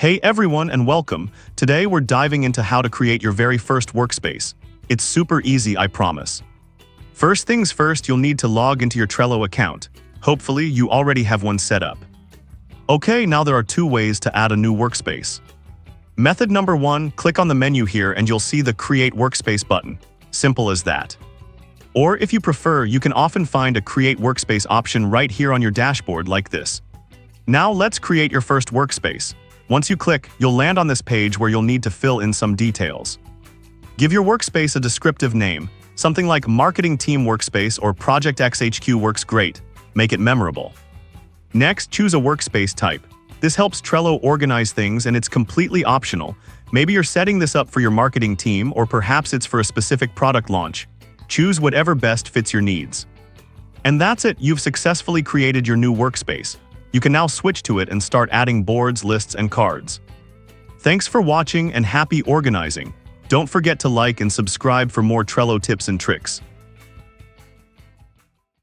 Hey everyone and welcome. Today we're diving into how to create your very first workspace. It's super easy, I promise. First things first, you'll need to log into your Trello account. Hopefully you already have one set up. Okay, now there are two ways to add a new workspace. Method number one, click on the menu here and you'll see the Create Workspace button. Simple as that. Or if you prefer, you can often find a Create Workspace option right here on your dashboard like this. Now let's create your first workspace. Once you click, you'll land on this page where you'll need to fill in some details. Give your workspace a descriptive name. Something like Marketing Team Workspace or Project XHQ works great. Make it memorable. Next, choose a workspace type. This helps Trello organize things and it's completely optional. Maybe you're setting this up for your marketing team or perhaps it's for a specific product launch. Choose whatever best fits your needs. And that's it, you've successfully created your new workspace. You can now switch to it and start adding boards, lists, and cards. Thanks for watching and happy organizing. Don't forget to like and subscribe for more Trello tips and tricks.